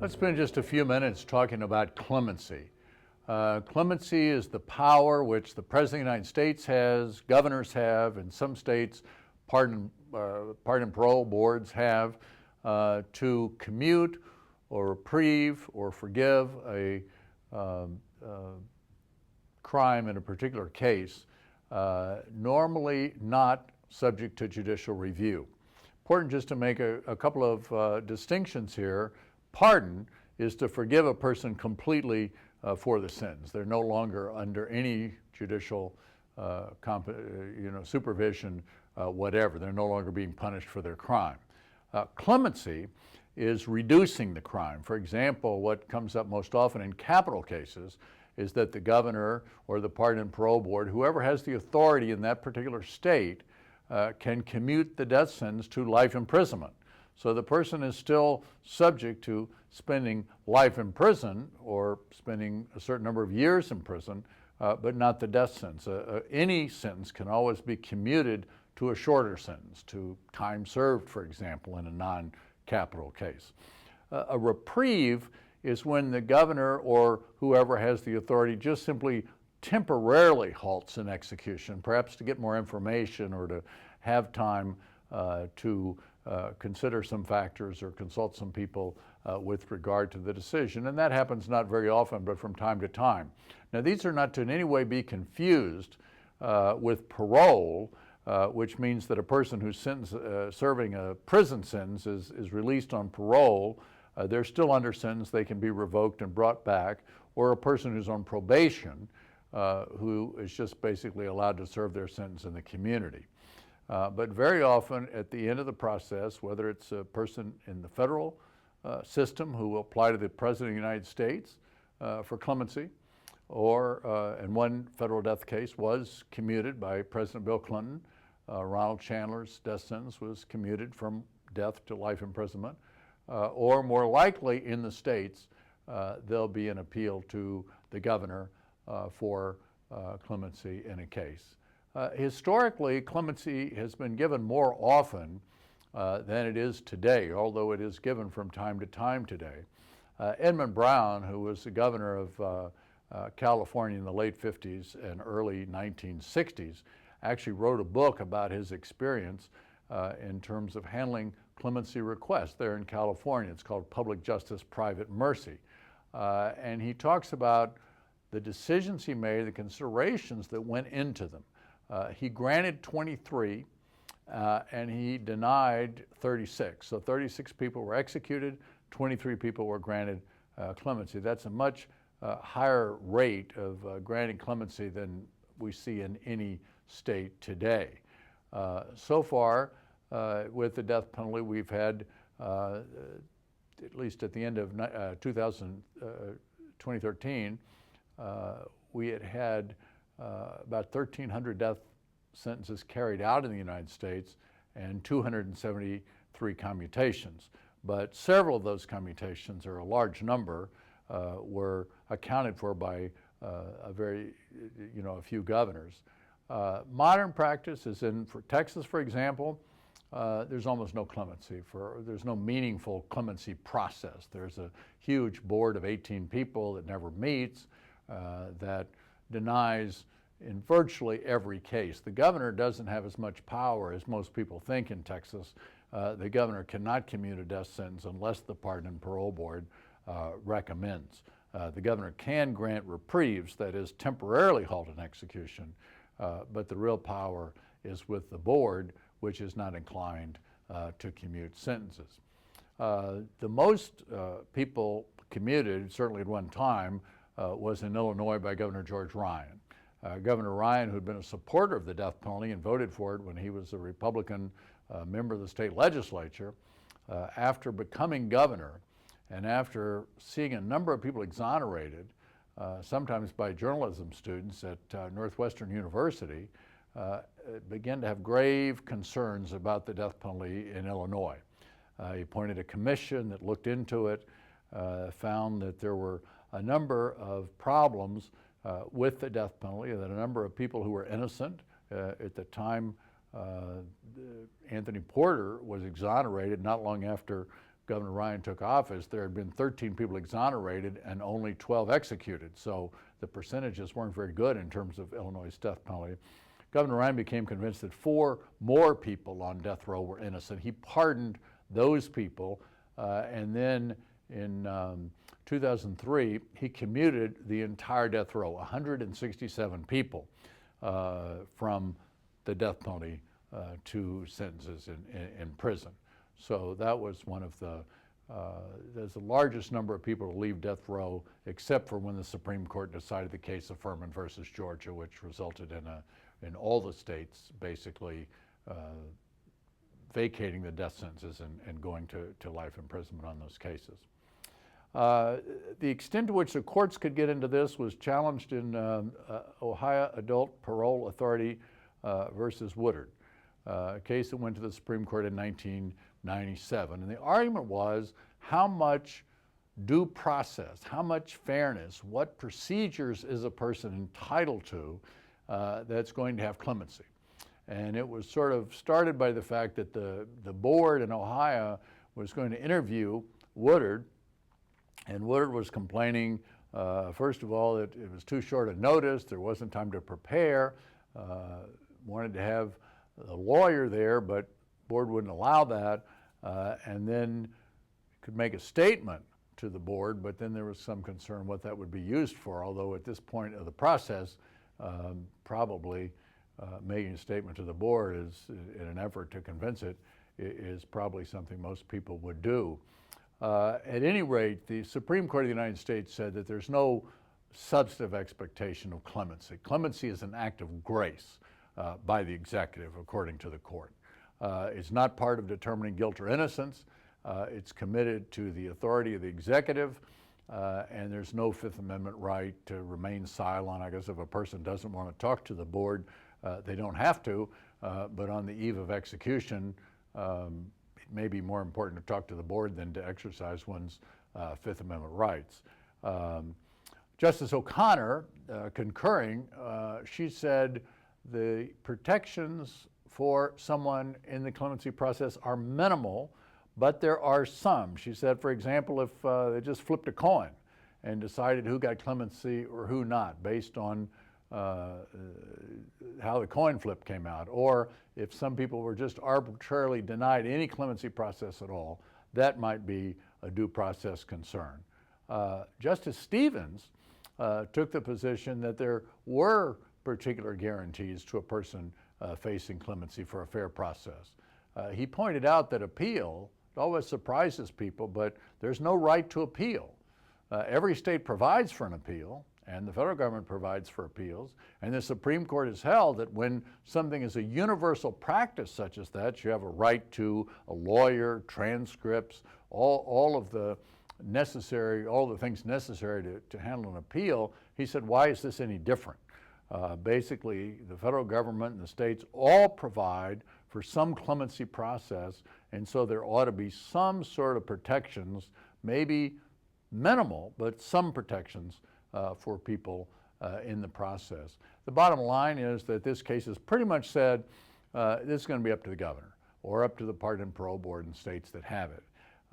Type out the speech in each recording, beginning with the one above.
Let's spend just a few minutes talking about clemency. Clemency is the power which the President of the United States has, governors have, and some states pardon and parole boards have to commute or reprieve or forgive a crime in a particular case, normally not subject to judicial review. Important just to make a couple of distinctions here. Pardon is to forgive a person completely for the sins. They're no longer under any judicial supervision, whatever. They're no longer being punished for their crime. Clemency is reducing the crime. For example, what comes up most often in capital cases is that the governor or the pardon and parole board, whoever has the authority in that particular state, can commute the death sentence to life imprisonment. So the person is still subject to spending life in prison or spending a certain number of years in prison, but not the death sentence. Any sentence can always be commuted to a shorter sentence, to time served, for example, in a non-capital case. A reprieve is when the governor or whoever has the authority just simply temporarily halts an execution, perhaps to get more information or to have time to consider some factors or consult some people with regard to the decision. And that happens not very often, but from time to time. Now, these are not to in any way be confused with parole, which means that a person who's serving a prison sentence is released on parole. They're still under sentence. They can be revoked and brought back. Or a person who's on probation who is just basically allowed to serve their sentence in the community. But very often at the end of the process, whether it's a person in the federal system who will apply to the President of the United States for clemency, or in one federal death case was commuted by President Bill Clinton. Ronald Chandler's death sentence was commuted from death to life imprisonment. Or more likely in the states, there'll be an appeal to the governor for clemency in a case. Historically, clemency has been given more often than it is today, although it is given from time to time today. Edmund Brown, who was the governor of California in the late 50s and early 1960s, actually wrote a book about his experience in terms of handling clemency requests there in California. It's called Public Justice, Private Mercy. And he talks about the decisions he made, the considerations that went into them. He granted 23 and he denied 36. So 36 people were executed, 23 people were granted clemency. That's a much higher rate of granting clemency than we see in any state today. So far, with the death penalty, we've had, at least at the end of 2013, we had about 1,300 death sentences carried out in the United States and 273 commutations. But several of those commutations, or a large number, were accounted for by a few governors. Modern practice is for Texas, for example, there's almost no clemency. There's no meaningful clemency process. There's a huge board of 18 people that never meets, that denies in virtually every case. The governor doesn't have as much power as most people think in Texas. The governor cannot commute a death sentence unless the pardon and parole board recommends. The governor can grant reprieves, that is, temporarily halt an execution, but the real power is with the board, which is not inclined to commute sentences. The most people commuted, certainly at one time, was in Illinois by Governor George Ryan. Governor Ryan, who had been a supporter of the death penalty and voted for it when he was a Republican member of the state legislature, after becoming governor and after seeing a number of people exonerated, sometimes by journalism students at Northwestern University, began to have grave concerns about the death penalty in Illinois. He appointed a commission that looked into it, found that there were a number of problems with the death penalty, that a number of people who were innocent at the time Anthony Porter was exonerated not long after Governor Ryan took office, there had been 13 people exonerated and only 12 executed. So the percentages weren't very good in terms of Illinois' death penalty. Governor Ryan became convinced that 4 more people on death row were innocent. He pardoned those people, and then in 2003, he commuted the entire death row, 167 people, from the death penalty to sentences in prison. So that was one of there's the largest number of people to leave death row, except for when the Supreme Court decided the case of Furman versus Georgia, which resulted in all the states basically vacating the death sentences and going to life imprisonment on those cases. The extent to which the courts could get into this was challenged in Ohio Adult Parole Authority versus Woodard, a case that went to the Supreme Court in 1997. And the argument was how much due process, how much fairness, what procedures is a person entitled to that's going to have clemency. And it was sort of started by the fact that the board in Ohio was going to interview Woodard, and Woodard was complaining, first of all, that it was too short a notice, there wasn't time to prepare, wanted to have a lawyer there, but the board wouldn't allow that, and then could make a statement to the board, but then there was some concern what that would be used for, although at this point of the process, probably making a statement to the board is, in an effort to convince it, is probably something most people would do. At any rate, the Supreme Court of the United States said that there's no substantive expectation of clemency. Clemency is an act of grace by the executive, according to the court. It's not part of determining guilt or innocence. It's committed to the authority of the executive, and there's no Fifth Amendment right to remain silent. I guess if a person doesn't want to talk to the board, they don't have to, but on the eve of execution, it may be more important to talk to the board than to exercise one's Fifth Amendment rights. Justice O'Connor, concurring, she said the protections for someone in the clemency process are minimal, but there are some. She said, for example, if they just flipped a coin and decided who got clemency or who not based on how the coin flip came out, or if some people were just arbitrarily denied any clemency process at all, that might be a due process concern. Justice Stevens took the position that there were particular guarantees to a person facing clemency for a fair process. He pointed out that appeal, it always surprises people, but there's no right to appeal. Every state provides for an appeal, and the federal government provides for appeals, and the Supreme Court has held that when something is a universal practice such as that, you have a right to a lawyer, transcripts, all of the necessary, all the things necessary to handle an appeal. He said, why is this any different? Basically, the federal government and the states all provide for some clemency process, and so there ought to be some sort of protections, maybe minimal, but some protections for people in the process. The bottom line is that this case has pretty much said this is going to be up to the governor or up to the Pardon and Parole Board in states that have it.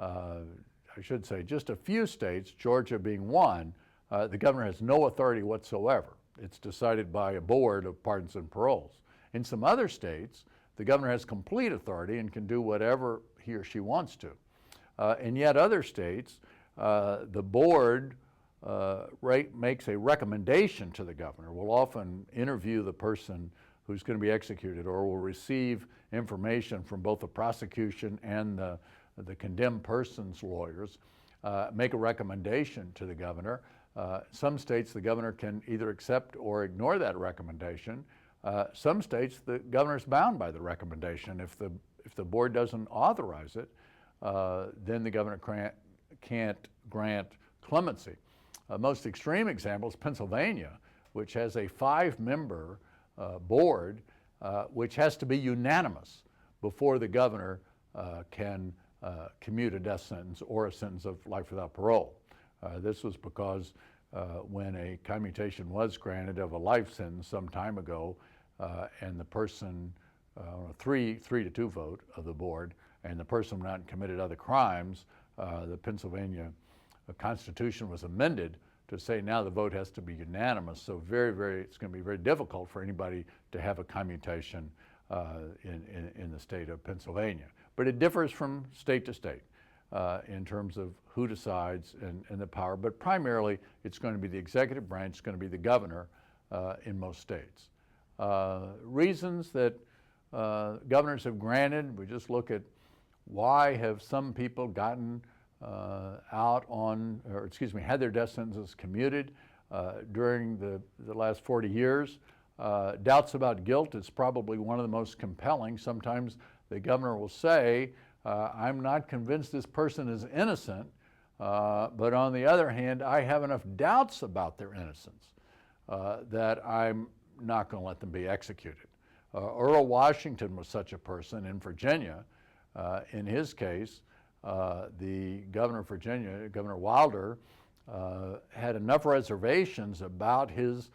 I should say just a few states, Georgia being one, the governor has no authority whatsoever. It's decided by a board of pardons and paroles. In some other states, the governor has complete authority and can do whatever he or she wants to. In yet other states, the board makes a recommendation to the governor, will often interview the person who's going to be executed, or will receive information from both the prosecution and the condemned person's lawyers, make a recommendation to the governor. Some states the governor can either accept or ignore that recommendation. Some states the governor's bound by the recommendation. If the board doesn't authorize it, then the governor can't grant clemency. Most extreme example is Pennsylvania, which has a 5-member board which has to be unanimous before the governor can commute a death sentence or a sentence of life without parole. This was because when a commutation was granted of a life sentence some time ago, and the person, on a 3-2 vote of the board, and the person went out and committed other crimes, The Pennsylvania Constitution was amended to say now the vote has to be unanimous. So it's going to be very difficult for anybody to have a commutation in the state of Pennsylvania. But it differs from state to state in terms of who decides and the power. But primarily, it's going to be the executive branch, it's going to be the governor in most states. Reasons that governors have granted, we just look at why have some people gotten out on, or excuse me, had their death sentences commuted during the last 40 years. Doubts about guilt is probably one of the most compelling. Sometimes the governor will say, I'm not convinced this person is innocent, but on the other hand, I have enough doubts about their innocence that I'm not going to let them be executed. Earl Washington was such a person in Virginia. In his case, the governor of Virginia, Governor Wilder, had enough reservations about his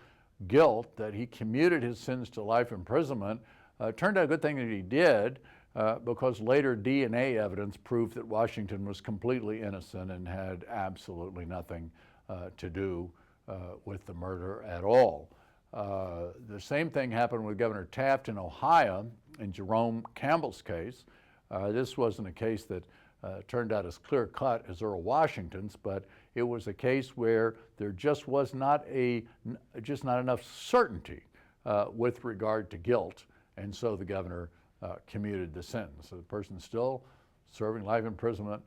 guilt that he commuted his sentence to life imprisonment. Turned out a good thing that he did, because later DNA evidence proved that Washington was completely innocent and had absolutely nothing to do with the murder at all. The same thing happened with Governor Taft in Ohio in Jerome Campbell's case. This wasn't a case that turned out as clear-cut as Earl Washington's, but it was a case where there just was not enough certainty with regard to guilt, and so the governor commuted the sentence. So the person's still serving life imprisonment,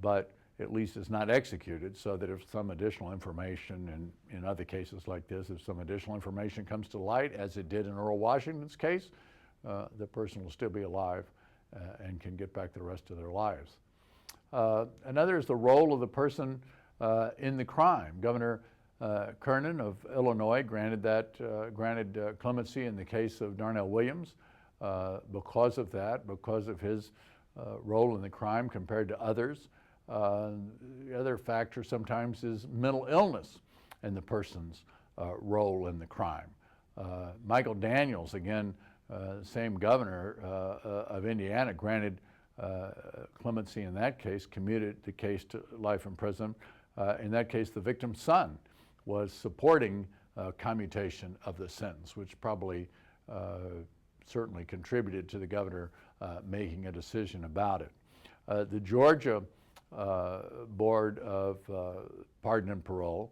but at least is not executed, so that if some additional information, and in other cases like this, if some additional information comes to light, as it did in Earl Washington's case, the person will still be alive and can get back the rest of their lives. Another is the role of the person in the crime. Governor Kernan of Illinois granted clemency in the case of Darnell Williams because of that, because of his role in the crime compared to others. The other factor sometimes is mental illness and the person's role in the crime. Michael Daniels, again, same governor of Indiana, granted clemency in that case, commuted the case to life in prison. In that case, the victim's son was supporting commutation of the sentence, which probably certainly contributed to the governor making a decision about it. The Georgia Board of Pardon and Parole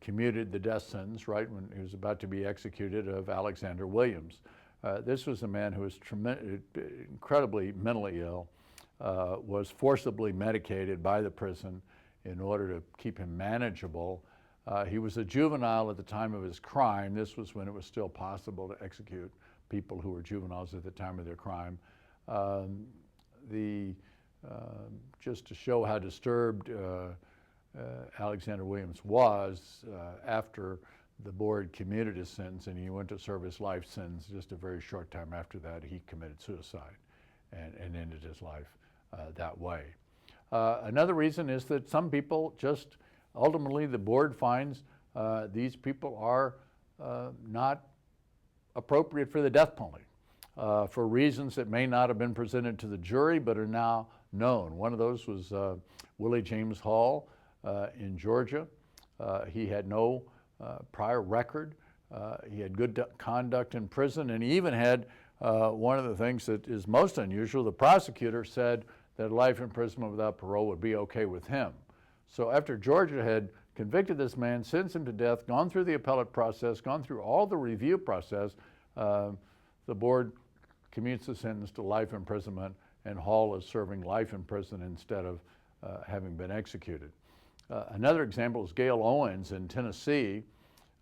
commuted the death sentence right when he was about to be executed of Alexander Williams. This was a man who was incredibly mentally ill, was forcibly medicated by the prison in order to keep him manageable. He was a juvenile at the time of his crime. This was when it was still possible to execute people who were juveniles at the time of their crime. Just to show how disturbed Alexander Williams was after the board commuted his sentence and he went to serve his life sentence, just a very short time after that, he committed suicide and ended his life that way. Another reason is that some people just, ultimately the board finds these people are not appropriate for the death penalty for reasons that may not have been presented to the jury but are now known. One of those was Willie James Hall in Georgia. He had no prior record. He had good conduct in prison, and he even had one of the things that is most unusual. The prosecutor said that life imprisonment without parole would be okay with him. So after Georgia had convicted this man, sentenced him to death, gone through the appellate process, gone through all the review process, the board commutes the sentence to life imprisonment, and Hall is serving life in prison instead of having been executed. Another example is Gail Owens in Tennessee.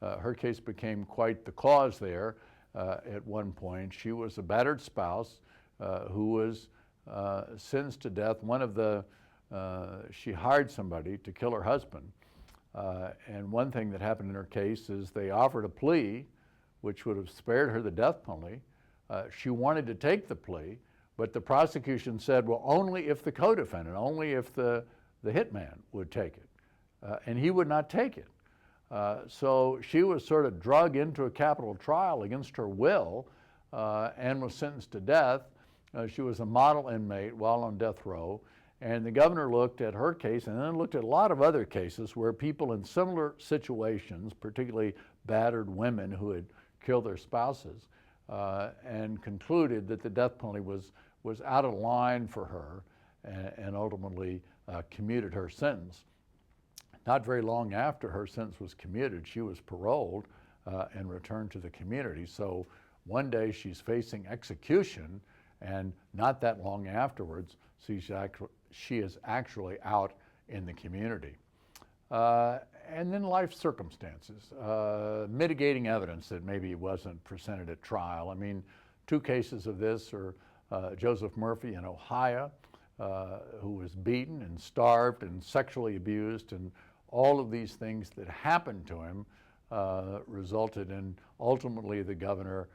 Her case became quite the cause there at one point. She was a battered spouse who was sentenced to death. She hired somebody to kill her husband. And one thing that happened in her case is they offered a plea which would have spared her the death penalty. She wanted to take the plea, but the prosecution said, well, only if the co-defendant, only if the hitman would take it. And he would not take it. So she was sort of drug into a capital trial against her will and was sentenced to death. She was a model inmate while on death row, And the governor looked at her case and then looked at a lot of other cases where people in similar situations, particularly battered women who had killed their spouses, and concluded that the death penalty was out of line for her, and ultimately commuted her sentence. Not very long after her sentence was commuted, she was paroled and returned to the community. So one day she's facing execution, and not that long afterwards, she is actually out in the community. And then life circumstances, mitigating evidence that maybe wasn't presented at trial. I mean, two cases of this are Joseph Murphy in Ohio, who was beaten and starved and sexually abused, and all of these things that happened to him resulted in ultimately the governor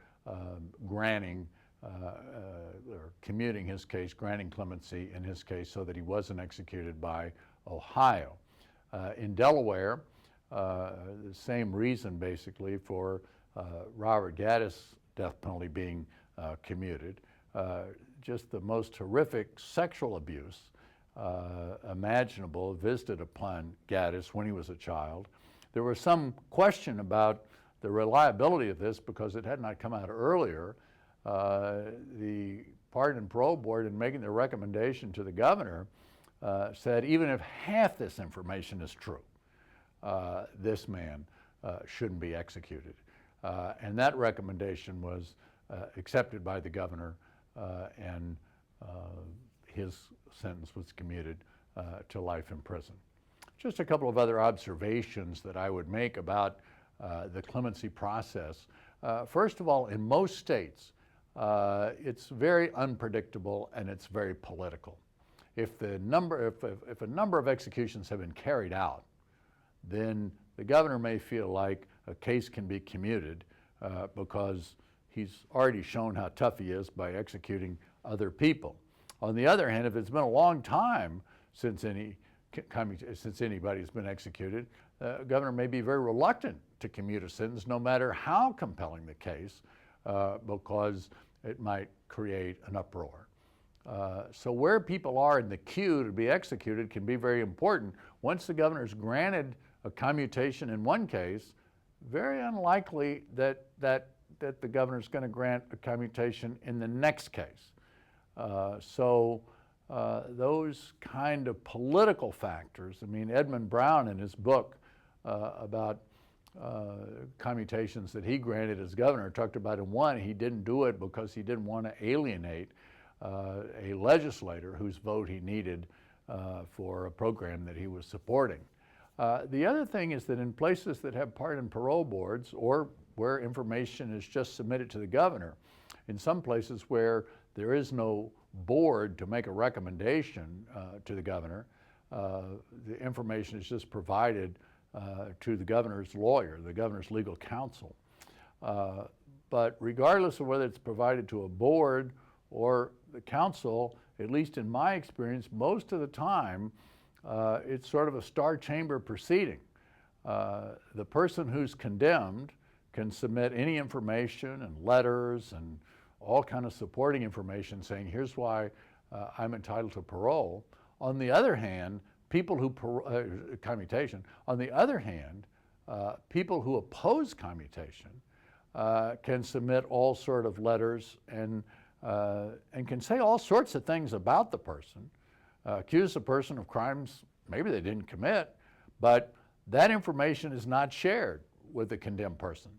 granting or commuting his case, granting clemency in his case so that he wasn't executed by Ohio. In Delaware, the same reason basically for Robert Gaddis' death penalty being commuted, just the most horrific sexual abuse imaginable visited upon Gaddis when he was a child. There was some question about the reliability of this because it had not come out earlier. The Pardon and Parole Board, in making their recommendation to the governor, said even if half this information is true, this man shouldn't be executed. And that recommendation was accepted by the governor, and his sentence was commuted to life in prison. Just a couple of other observations that I would make about the clemency process. First of all, in most states, it's very unpredictable and it's very political. If a number of executions have been carried out, then the governor may feel like a case can be commuted because he's already shown how tough he is by executing other people. On the other hand, if it's been a long time since anybody's been executed, the governor may be very reluctant to commute a sentence, no matter how compelling the case, because it might create an uproar. So where people are in the queue to be executed can be very important. Once the governor's granted a commutation in one case, very unlikely that the governor's going to grant a commutation in the next case. Those kind of political factors, I mean, Edmund Brown in his book about commutations that he granted as governor talked about in one, he didn't do it because he didn't want to alienate a legislator whose vote he needed for a program that he was supporting. The other thing is that in places that have pardon and parole boards, or where information is just submitted to the governor, in some places where there is no board to make a recommendation to the governor, the information is just provided to the governor's lawyer, the governor's legal counsel. But regardless of whether it's provided to a board or the council, at least in my experience, most of the time, it's sort of a star chamber proceeding. The person who's condemned can submit any information and letters and all kind of supporting information saying, here's why I'm entitled to parole. On the other hand, people who commutation. On the other hand, people who oppose commutation can submit all sort of letters and can say all sorts of things about the person, accuse the person of crimes maybe they didn't commit, but that information is not shared with the condemned person.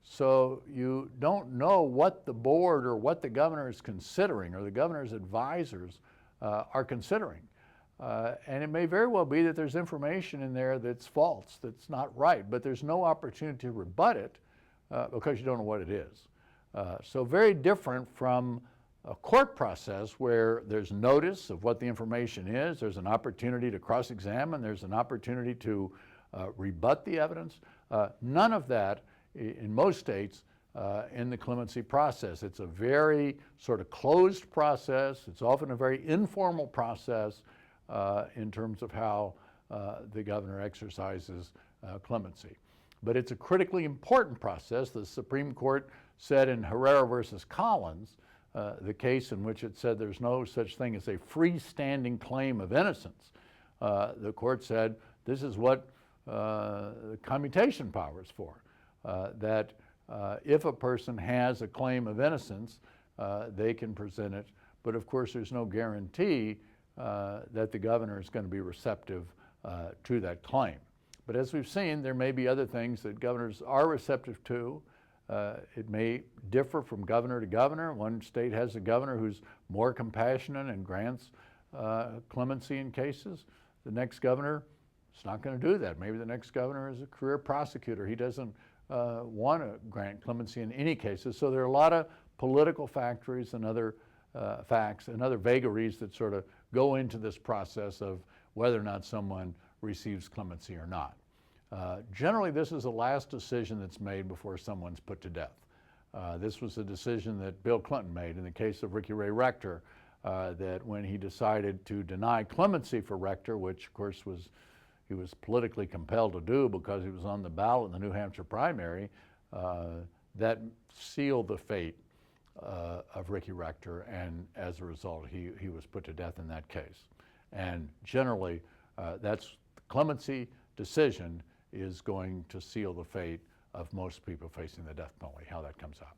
So you don't know what the board or what the governor is considering or the governor's advisors are considering. And it may very well be that there's information in there that's false, that's not right, but there's no opportunity to rebut it because you don't know what it is. So very different from a court process where there's notice of what the information is, there's an opportunity to cross-examine, there's an opportunity to rebut the evidence. None of that in most states in the clemency process. It's a very sort of closed process. It's often a very informal process in terms of how the governor exercises clemency. But it's a critically important process. The Supreme Court said in Herrera versus Collins the case in which it said there's no such thing as a freestanding claim of innocence, the court said this is what the commutation power is for, that if a person has a claim of innocence, they can present it, but of course there's no guarantee that the governor is going to be receptive to that claim. But as we've seen, there may be other things that governors are receptive to. It may differ from governor to governor. One state has a governor who's more compassionate and grants clemency in cases. The next governor is not going to do that. Maybe the next governor is a career prosecutor. He doesn't want to grant clemency in any cases. So there are a lot of political factors and other facts and other vagaries that sort of go into this process of whether or not someone receives clemency or not. Generally, this is the last decision that's made before someone's put to death. This was a decision that Bill Clinton made in the case of Ricky Ray Rector, that when he decided to deny clemency for Rector, which of course he was politically compelled to do because he was on the ballot in the New Hampshire primary, that sealed the fate of Ricky Rector, and as a result, he was put to death in that case. And generally, that's the clemency decision is going to seal the fate of most people facing the death penalty, how that comes out.